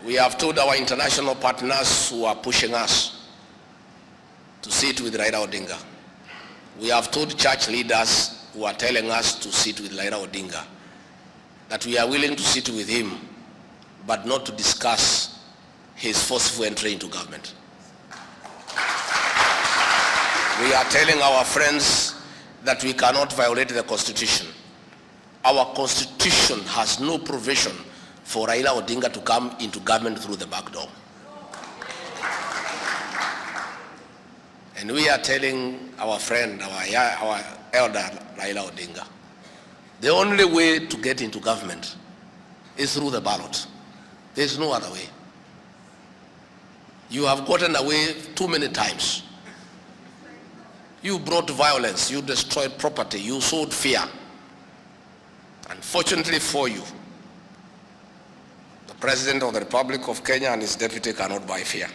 We have told our international partners who are pushing us to sit with Raila Odinga. We have told church leaders who are telling us to sit with Raila Odinga that we are willing to sit with him, but not to discuss his forceful entry into government. We are telling our friends that we cannot violate the Constitution. Our Constitution has no provision for Raila Odinga to come into government through the back door. And we are telling our friend, our elder Raila Odinga, the only way to get into government is through the ballot. There's no other way. You have gotten away too many times. You brought violence, you destroyed property, you sowed fear. Unfortunately for you, the President of the Republic of Kenya and his deputy cannot buy fear.